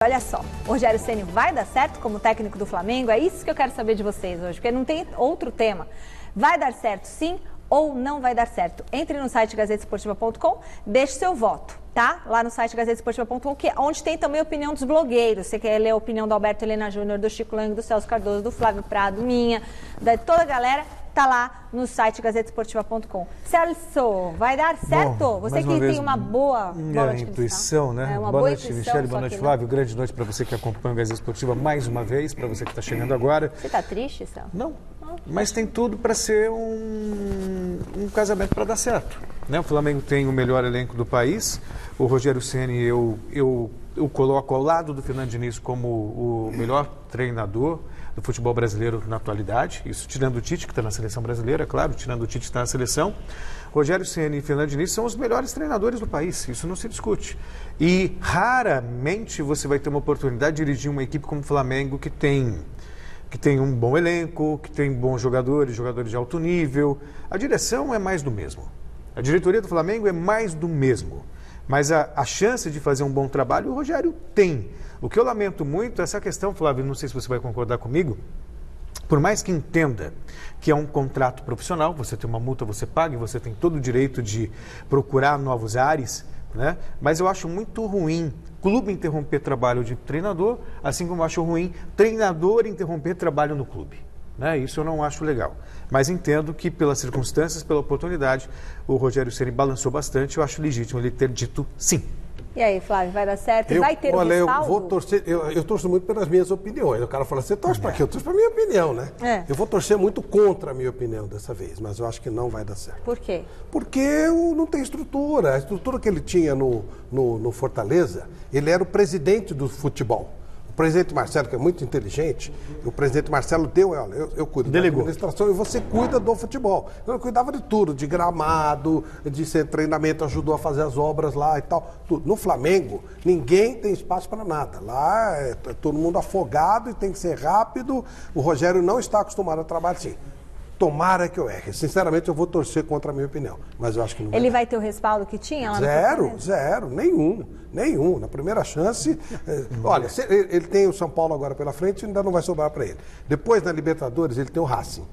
Olha só, o Rogério Ceni vai dar certo como técnico do Flamengo? É isso que eu quero saber de vocês hoje, porque não tem outro tema. Vai dar certo sim ou não vai dar certo? Entre no site gazetesportiva.com, deixe seu voto, tá? Lá no site gazetesportiva.com, que é onde tem também a opinião dos blogueiros. Você quer ler a opinião do Alberto Helena Júnior, do Chico Lang, do Celso Cardoso, do Flávio Prado, minha, da toda a galera, tá lá no site gazetesportiva.com. Celso, vai dar certo? Bom, você que tem uma boa bola de intuição, né? Uma boa boa noite, intuição, Michele, boa noite, Flávio. Grande noite para você que acompanha o Gazeta Esportiva mais uma vez, para você que está chegando agora. Você tá triste, Celso? Não, mas tem tudo para ser um casamento para dar certo, né? O Flamengo tem o melhor elenco do país. O Rogério Ceni eu coloco ao lado do Fernando Diniz como o melhor treinador do futebol brasileiro na atualidade, isso tirando o Tite, que está na seleção brasileira, claro, tirando o Tite que está na seleção. Rogério Ceni e Fernando Diniz são os melhores treinadores do país, isso não se discute. E raramente você vai ter uma oportunidade de dirigir uma equipe como o Flamengo, que tem um bom elenco, que tem bons jogadores de alto nível. A direção é mais do mesmo. A diretoria do Flamengo é mais do mesmo. Mas a chance de fazer um bom trabalho, o Rogério tem. O que eu lamento muito é essa questão, Flávio, não sei se você vai concordar comigo, por mais que entenda que é um contrato profissional, você tem uma multa, você paga, e você tem todo o direito de procurar novos ares, né? Mas eu acho muito ruim clube interromper trabalho de treinador, assim como eu acho ruim treinador interromper trabalho no clube. Né? Isso eu não acho legal. Mas entendo que, pelas circunstâncias, pela oportunidade, o Rogério Ceni balançou bastante. Eu acho legítimo ele ter dito sim. E aí, Flávio, vai dar certo? Vai ter o respaldo? Eu vou torcer, eu torço muito pelas minhas opiniões. O cara fala, você torce para quê? Eu torço para a minha opinião, né? Eu vou torcer muito contra a minha opinião dessa vez, mas eu acho que não vai dar certo. Por quê? Porque não tem estrutura. A estrutura que ele tinha no Fortaleza, ele era o presidente do futebol. O presidente Marcelo, que é muito inteligente, o presidente Marcelo deu, eu cuido da administração e você cuida do futebol. Eu cuidava de tudo, de gramado, de treinamento, ajudou a fazer as obras lá e tal. Tudo. No Flamengo, ninguém tem espaço para nada. Lá é todo mundo afogado e tem que ser rápido. O Rogério não está acostumado a trabalhar assim. Tomara que eu erre. Sinceramente, eu vou torcer contra a minha opinião. Mas eu acho que não vai. Ele vai ter o respaldo que tinha lá no Zero, nenhum. Na primeira chance, olha, ele tem o São Paulo agora pela frente, ainda não vai sobrar para ele. Depois, na Libertadores, ele tem o Racing.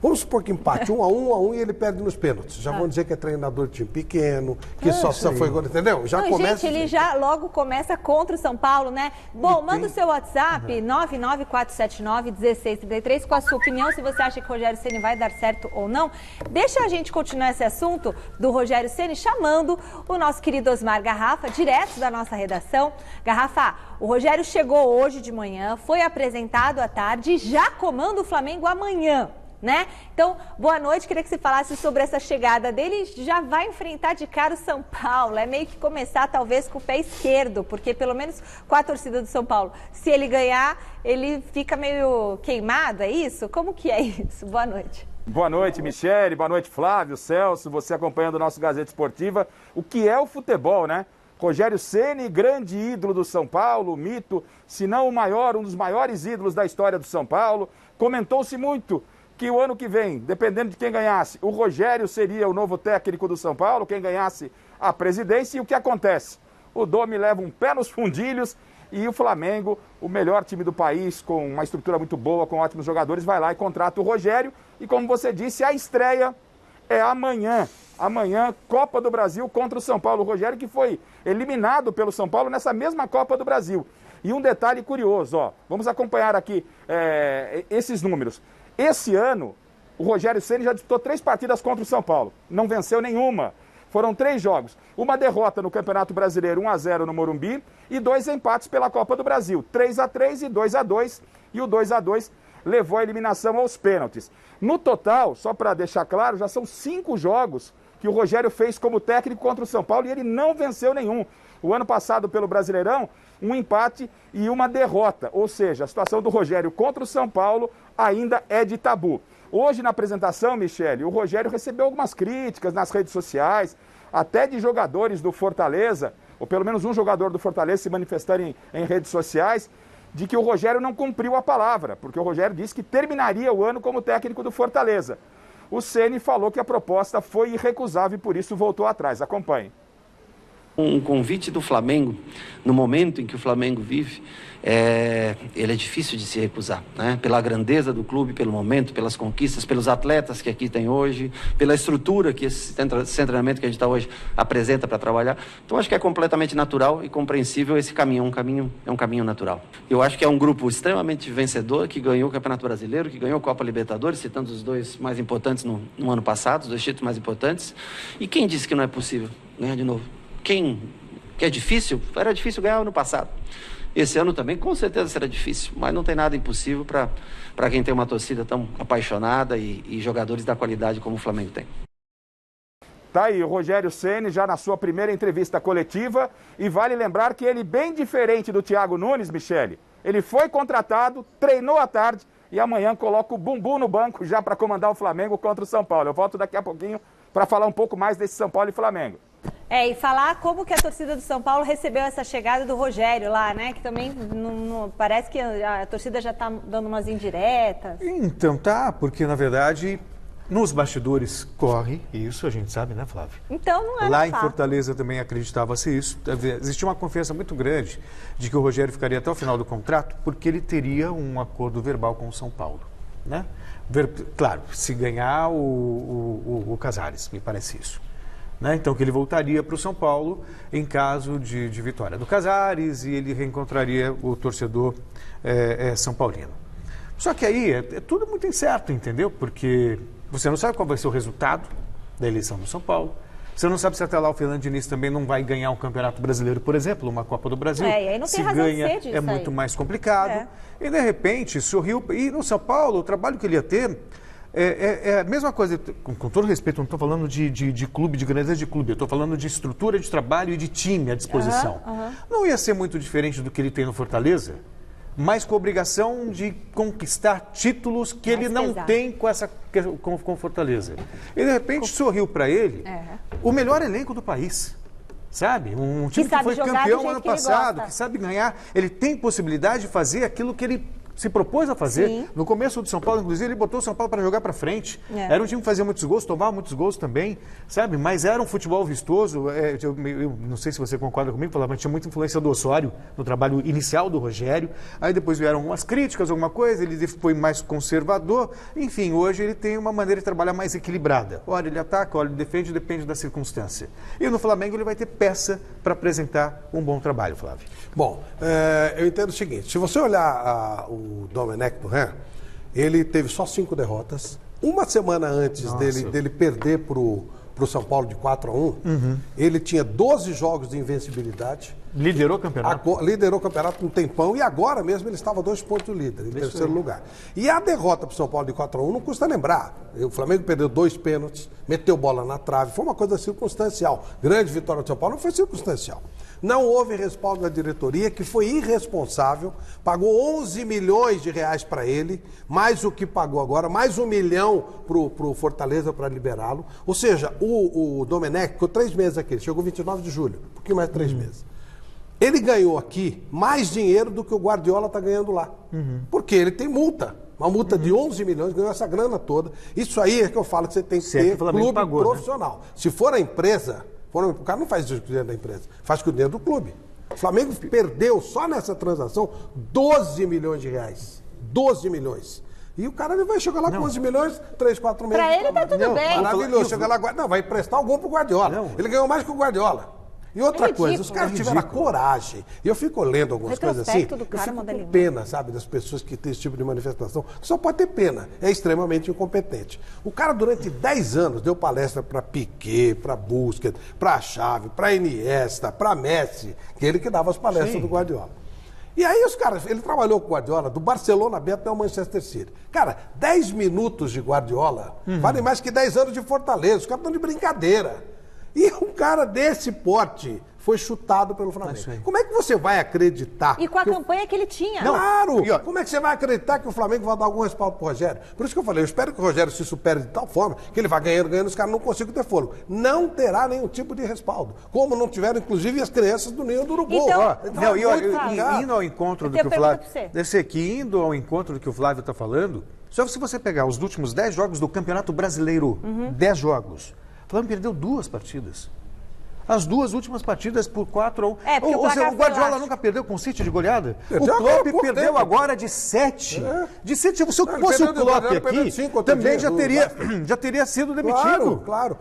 Vamos supor que empate 1-1 e ele perde nos pênaltis. Já vão dizer que é treinador de time pequeno, que só foi gol, entendeu? Já começa. Gente, ele já logo começa contra o São Paulo, né? Bom, manda o seu WhatsApp, 99479-1633, com a sua opinião, se você acha que o Rogério Ceni vai dar certo ou não. Deixa a gente continuar esse assunto do Rogério Ceni chamando o nosso querido Osmar Garrafa, direto da nossa redação. Garrafa, o Rogério chegou hoje de manhã, foi apresentado à tarde e já comanda o Flamengo amanhã. Né? Então, boa noite, queria que você falasse sobre essa chegada dele. Já vai enfrentar de cara o São Paulo, é meio que começar talvez com o pé esquerdo, porque pelo menos com a torcida do São Paulo, se ele ganhar, ele fica meio queimado, é isso? Como que é isso? Boa noite. Boa noite, Michele, boa noite, Flávio, Celso, você acompanhando o nosso Gazeta Esportiva. O que é o futebol, né? Rogério Ceni, grande ídolo do São Paulo, mito, se não o maior, um dos maiores ídolos da história do São Paulo. Comentou-se muito que o ano que vem, dependendo de quem ganhasse, o Rogério seria o novo técnico do São Paulo, quem ganhasse a presidência. E o que acontece? O Domi leva um pé nos fundilhos e o Flamengo, o melhor time do país, com uma estrutura muito boa, com ótimos jogadores, vai lá e contrata o Rogério. E como você disse, a estreia é amanhã. Amanhã, Copa do Brasil contra o São Paulo. O Rogério que foi eliminado pelo São Paulo nessa mesma Copa do Brasil. E um detalhe curioso, ó, vamos acompanhar aqui esses números. Esse ano, o Rogério Ceni já disputou 3 partidas contra o São Paulo. Não venceu nenhuma. Foram 3 jogos. Uma derrota no Campeonato Brasileiro, 1-0 no Morumbi, e 2 empates pela Copa do Brasil, 3-3 e 2-2. E o 2-2 levou a eliminação aos pênaltis. No total, só para deixar claro, já são 5 jogos que o Rogério fez como técnico contra o São Paulo e ele não venceu nenhum. O ano passado, pelo Brasileirão, um empate e uma derrota. Ou seja, a situação do Rogério contra o São Paulo ainda é de tabu. Hoje, na apresentação, Michele, o Rogério recebeu algumas críticas nas redes sociais, até de jogadores do Fortaleza, ou pelo menos um jogador do Fortaleza se manifestando em redes sociais, de que o Rogério não cumpriu a palavra, porque o Rogério disse que terminaria o ano como técnico do Fortaleza. O Ceni falou que a proposta foi irrecusável e por isso voltou atrás. Acompanhe. Um convite do Flamengo, no momento em que o Flamengo vive, ele é difícil de se recusar, né? Pela grandeza do clube, pelo momento, pelas conquistas, pelos atletas que aqui tem hoje, pela estrutura que esse treinamento que a gente está hoje apresenta para trabalhar. Então, acho que é completamente natural e compreensível esse caminho, é um caminho natural. Eu acho que é um grupo extremamente vencedor, que ganhou o Campeonato Brasileiro, que ganhou a Copa Libertadores, citando os dois mais importantes no ano passado, os 2 títulos mais importantes. E quem disse que não é possível ganhar de novo? Que é difícil? Era difícil ganhar ano passado. Esse ano também, com certeza, será difícil. Mas não tem nada impossível para quem tem uma torcida tão apaixonada e jogadores da qualidade como o Flamengo tem. Tá aí o Rogério Ceni já na sua primeira entrevista coletiva. E vale lembrar que ele, bem diferente do Thiago Nunes, Michele, ele foi contratado, treinou à tarde e amanhã coloca o bumbum no banco já para comandar o Flamengo contra o São Paulo. Eu volto daqui a pouquinho para falar um pouco mais desse São Paulo e Flamengo. E falar como que a torcida do São Paulo recebeu essa chegada do Rogério lá, né? Que também parece que a torcida já está dando umas indiretas. Então tá, porque na verdade nos bastidores corre isso, a gente sabe, né, Flávio? Então não é lá em Fortaleza também acreditava-se isso. Existia uma confiança muito grande de que o Rogério ficaria até o final do contrato, porque ele teria um acordo verbal com o São Paulo, né? Claro, se ganhar o Casares, me parece isso. Né? Então, que ele voltaria para o São Paulo em caso de vitória do Casares e ele reencontraria o torcedor São Paulino. Só que aí é tudo muito incerto, entendeu? Porque você não sabe qual vai ser o resultado da eleição do São Paulo. Você não sabe se até lá o Fernando Diniz também não vai ganhar um Campeonato Brasileiro, por exemplo, uma Copa do Brasil. E aí não tem se razão ganha, de ser disso é muito mais complicado. E de repente, sorriu. E no São Paulo, o trabalho que ele ia ter é a mesma coisa. Com todo respeito, eu não estou falando de clube, de grandeza de clube. Eu estou falando de estrutura de trabalho e de time à disposição. Não ia ser muito diferente do que ele tem no Fortaleza, mas com a obrigação de conquistar títulos que ele não tem com Fortaleza. E de repente sorriu para ele o melhor elenco do país, sabe? Um time que foi campeão ano passado, que sabe ganhar. Ele tem possibilidade de fazer aquilo que ele se propôs a fazer. Sim. No começo do São Paulo, inclusive, ele botou o São Paulo para jogar para frente. Era um time que fazia muitos gols, tomava muitos gols também, sabe? Mas era um futebol vistoso. Eu não sei se você concorda comigo, mas tinha muita influência do Osório no trabalho inicial do Rogério. Aí depois vieram algumas críticas, alguma coisa, ele foi mais conservador. Enfim, hoje ele tem uma maneira de trabalhar mais equilibrada. Olha, ele ataca, olha, ele defende, depende da circunstância. E no Flamengo ele vai ter peça para apresentar um bom trabalho, Flávio. Bom, eu entendo o seguinte, se você olhar o Domenech Torrent, ele teve só 5 derrotas. Uma semana antes dele perder para o São Paulo de 4-1, ele tinha 12 jogos de invencibilidade. Liderou o campeonato? Liderou o campeonato um tempão e agora mesmo ele estava 2 pontos do líder, em terceiro lugar. E a derrota para o São Paulo de 4-1 não custa lembrar. O Flamengo perdeu 2 pênaltis, meteu bola na trave, foi uma coisa circunstancial. Grande vitória do São Paulo não foi circunstancial. Não houve respaldo da diretoria, que foi irresponsável, pagou 11 milhões de reais para ele, mais o que pagou agora, mais 1 milhão para o Fortaleza para liberá-lo. Ou seja, o Domenech ficou 3 meses aqui, ele chegou 29 de julho, um pouquinho mais de 3 meses. Ele ganhou aqui mais dinheiro do que o Guardiola está ganhando lá, porque ele tem multa. Uma multa de 11 milhões, ganhou essa grana toda. Isso aí é que eu falo que você tem que ter clube profissional. Né? Se for a empresa... O cara não faz isso com o dinheiro da empresa, faz com o dinheiro do clube. O Flamengo perdeu só nessa transação 12 milhões de reais. 12 milhões. E o cara ele vai chegar lá com 11 milhões, 3, 4 meses. Pra ele tá tudo bem. Maravilhoso. Chega lá, não, vai emprestar algum pro Guardiola. Ele ganhou mais que o Guardiola. E outra coisa, os caras tiveram a coragem. E eu fico lendo algumas coisas assim, eu fico com pena, sabe, das pessoas que têm esse tipo de manifestação. Só pode ter pena, é extremamente incompetente. O cara durante 10 anos deu palestra para Piquet, para Busquets, para Xavi, para Iniesta, para Messi, que ele que dava as palestras do Guardiola. E aí os caras, ele trabalhou com o Guardiola do Barcelona B até o Manchester City. Cara, 10 minutos de Guardiola valem mais que 10 anos de Fortaleza, os caras estão de brincadeira. E um cara desse porte foi chutado pelo Flamengo. Como é que você vai acreditar? E com a campanha que ele tinha. Claro! Como é que você vai acreditar que o Flamengo vai dar algum respaldo pro Rogério? Por isso que eu falei, eu espero que o Rogério se supere de tal forma que ele vai ganhando, os caras não conseguem ter fôlego. Não terá nenhum tipo de respaldo. Como não tiveram, inclusive, as crianças do Ninho do Urubu. Indo ao encontro do que o Flávio... Deve ser que indo ao encontro do que o Flávio está falando, só se você pegar os últimos 10 jogos do Campeonato Brasileiro, 10 jogos, o Flamengo perdeu 2 partidas. As 2 últimas partidas por 4-1. Porque o Guardiola nunca perdeu com o City de goleada? Perdeu o Klopp agora, perdeu agora de 7. De 7. Se eu Ele fosse o perdeu Klopp de 5 aqui, também outro já teria sido demitido. Claro.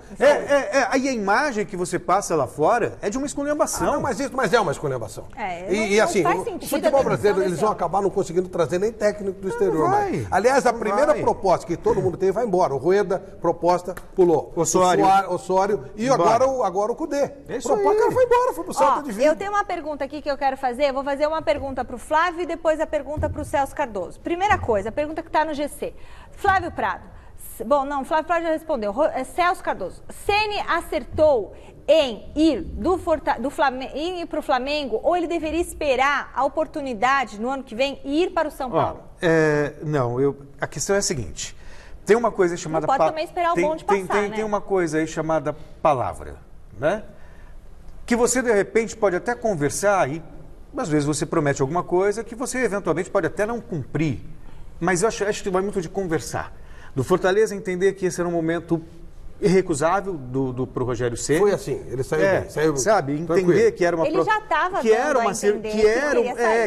Aí a imagem que você passa lá fora é de uma esculhambação. Mas é uma esculhambação. Não Assim, faz o sentido futebol a brasileiro, demissão eles vão acabar não conseguindo trazer nem técnico do exterior vai. mais. Aliás, a primeira proposta que todo mundo tem vai embora. O Rueda, proposta, pulou. Osório e agora o Cudê. O cara foi embora, foi pro Celta de Vigo. Eu tenho uma pergunta aqui que eu quero fazer. Eu vou fazer uma pergunta para o Flávio e depois a pergunta para o Celso Cardoso. Primeira coisa, a pergunta que está no GC. Flávio Prado. Bom, não, Flávio Prado já respondeu. Celso Cardoso. Ceni acertou em ir para o Flamengo ou ele deveria esperar a oportunidade no ano que vem e ir para o São Paulo? A questão é a seguinte. Tem uma coisa chamada... Não pode também esperar o bonde passar, né? Tem uma coisa aí chamada palavra, né? Que você, de repente, pode até conversar e, às vezes, você promete alguma coisa que você, eventualmente, pode até não cumprir. Mas eu acho que vai muito de conversar. Do Fortaleza entender que esse era um momento irrecusável pro Rogério Ceni. Foi assim, ele saiu bem. Sabe, entender tranquilo. Que era uma... Ele já estava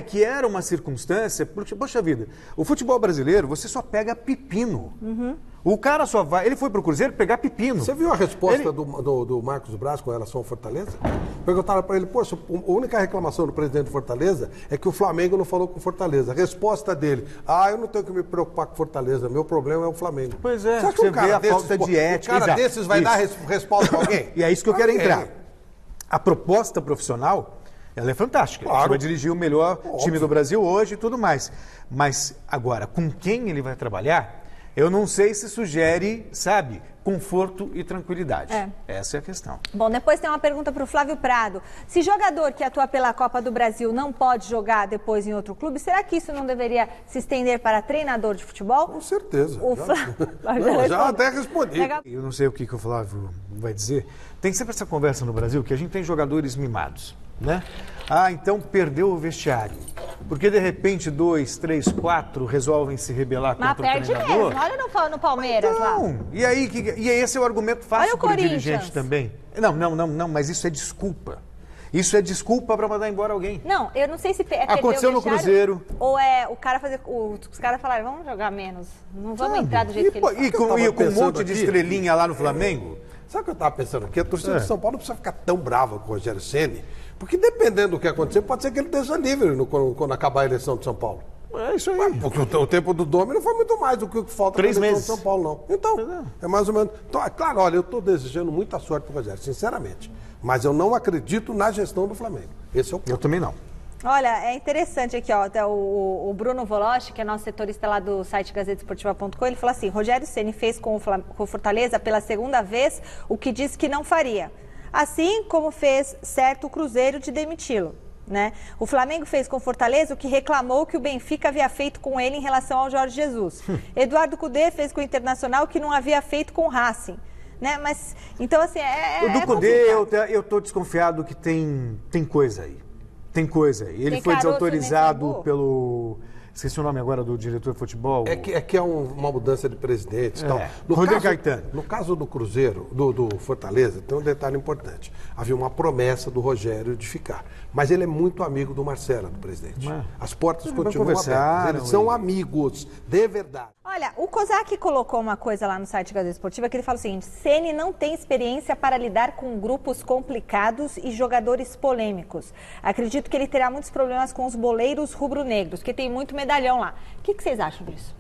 que era uma circunstância... Porque, poxa vida, o futebol brasileiro, você só pega pepino. O cara só vai... Ele foi pro Cruzeiro pegar pepino. Você viu a resposta do Marcos Braz com relação ao Fortaleza? Perguntaram para ele, poxa, a única reclamação do presidente do Fortaleza é que o Flamengo não falou com o Fortaleza. A resposta dele, eu não tenho que me preocupar com o Fortaleza, meu problema é o Flamengo. Pois é, você acha que um cara vê a falta de ética. Um cara desses vai dar respaldo para alguém? E é isso que eu quero entrar. A proposta profissional, ela é fantástica. Claro. Você vai dirigir o melhor time do Brasil hoje e tudo mais. Mas, agora, com quem ele vai trabalhar, eu não sei se sugere, sabe, conforto e tranquilidade. Essa é a questão. Bom, depois tem uma pergunta para o Flávio Prado. Se jogador que atua pela Copa do Brasil não pode jogar depois em outro clube, será que isso não deveria se estender para treinador de futebol? Com certeza. Já até respondi. Eu não sei o que o Flávio vai dizer. Tem sempre essa conversa no Brasil que a gente tem jogadores mimados, né? Então perdeu o vestiário. Porque de repente 2, 3, 4 resolvem se rebelar contra o treinador. Mas perde mesmo, olha no Palmeiras lá. E esse é o argumento fácil para o dirigente também. Não, mas isso é desculpa. Isso é desculpa para mandar embora alguém. Não, eu não sei se aconteceu no Cruzeiro. Ou é o cara fazer... Os caras falaram, vamos jogar menos. Não vamos entrar do jeito que eles falam. E com um monte de estrelinha lá no Flamengo. Sabe o que eu estava pensando aqui? A torcida de São Paulo não precisa ficar tão brava com o Rogério Ceni, porque dependendo do que acontecer, pode ser que ele esteja livre quando acabar a eleição de São Paulo. É isso aí. Porque o tempo do Dome não foi muito mais do que o que falta para a eleição de São Paulo, não. Então, é mais ou menos... Então, claro, olha, eu estou desejando muita sorte para o Rogério, sinceramente. Mas eu não acredito na gestão do Flamengo. Esse é o ponto. Eu também não. Olha, é interessante aqui, ó, o Bruno Voloche, que é nosso setorista lá do site gazetesportiva.com, ele falou assim, Rogério Ceni fez com o Fortaleza pela segunda vez o que disse que não faria. Assim como fez certo o Cruzeiro de demiti-lo. Né? O Flamengo fez com o Fortaleza o que reclamou que o Benfica havia feito com ele em relação ao Jorge Jesus. Eduardo Cudê fez com o Internacional o que não havia feito com o Racing. Né? Mas, então, assim, o do Cudê, eu estou desconfiado que tem coisa aí. Tem coisa aí. Ele foi desautorizado pelo... Esqueci o nome agora do diretor de futebol. É que é uma mudança de presidente e tal. Rodrigo Caetano. No caso do Cruzeiro, do Fortaleza, tem um detalhe importante. Havia uma promessa do Rogério de ficar. Mas ele é muito amigo do Marcelo, do presidente. As portas continuam abertas. Eles são amigos, de verdade. Olha, o Kozak colocou uma coisa lá no site Gazeta Esportiva que ele fala o seguinte, Ceni não tem experiência para lidar com grupos complicados e jogadores polêmicos. Acredito que ele terá muitos problemas com os boleiros rubro-negros, que tem muito medalhão lá. O que vocês acham disso?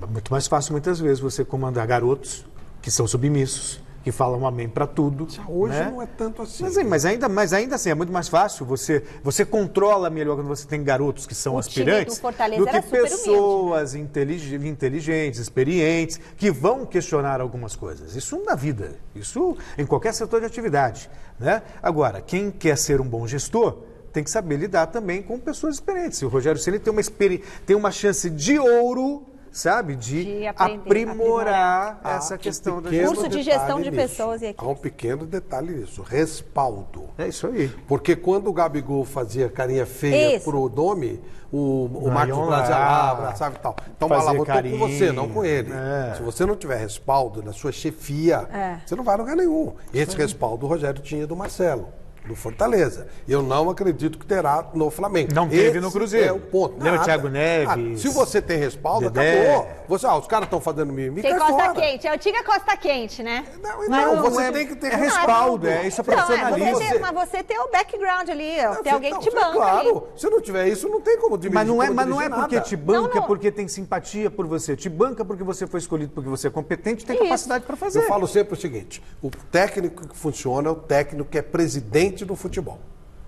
É muito mais fácil, muitas vezes, você comandar garotos que são submissos, que falam amém para tudo. Hoje não é tanto assim. Mas ainda assim, é muito mais fácil. Você controla melhor quando você tem garotos que são aspirantes do que pessoas inteligentes, experientes, que vão questionar algumas coisas. Isso na vida, isso em qualquer setor de atividade. Né? Agora, quem quer ser um bom gestor tem que saber lidar também com pessoas experientes. O Rogério Ceni tem uma chance de ouro sabe? De aprimorar essa questão da pequeno Curso de gestão de pessoas e Há um pequeno detalhe nisso, respaldo. É isso aí. Porque quando o Gabigol fazia carinha feia Isso. pro nome, o Marcos Ion Braz lá, abraçava e tal. Então, fazia falava, eu tô carinho. com você, não com ele. É. Se você não tiver respaldo na sua chefia, você não vai a lugar nenhum. Esse respaldo o Rogério tinha do Marcelo, do Fortaleza. Eu não acredito que terá no Flamengo. Não teve Esse no Cruzeiro. É o ponto. Lembra Nada. Thiago Neves, Se você tem respaldo, Dedé. acabou. Você, os caras estão fazendo mimimi, Tem cai Costa fora. Quente, é o Tiga Costa Quente, né? Não, você tem que ter é respaldo, isso é profissionalismo. Mas você tem o background ali, ó, tem alguém que te banca Claro, ali. se não tiver isso, não tem como dirigir. Mas não é porque te banca, Não. porque tem simpatia por você. Te banca porque você foi escolhido, porque você é competente, tem Isso. capacidade para fazer. Eu falo sempre o seguinte: o técnico que funciona é o técnico que é presidente do futebol.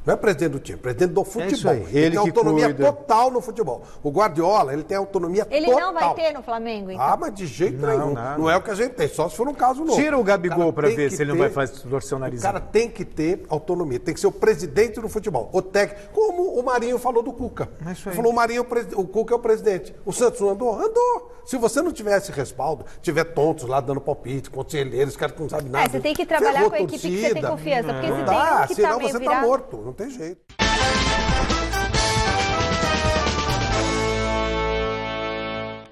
Não é presidente do time, é presidente do futebol. isso aí, Ele ele tem que autonomia cuida. total no futebol. O Guardiola, ele tem autonomia Ele total. não vai ter no Flamengo, então. Ah, mas de jeito nenhum. nada. Não é o que a gente tem, só se for um caso novo. Tira o Gabigol cara para tem ver que se ele não ter- vai torcer o nariz. O cara tem que ter autonomia, tem que ser o presidente do futebol. O técnico, como o Marinho falou do Cuca. É isso aí. Ele falou, o Cuca é o presidente. O Santos não andou? Andou. Se você não tiver esse respaldo, tiver tontos lá dando palpite, conselheiros, caras que não sabem nada. Você tem que trabalhar ferrou com a equipe que você tem torcida. confiança, porque Não se tem dá, um que tá senão meio você virado... tá morto, não tem jeito.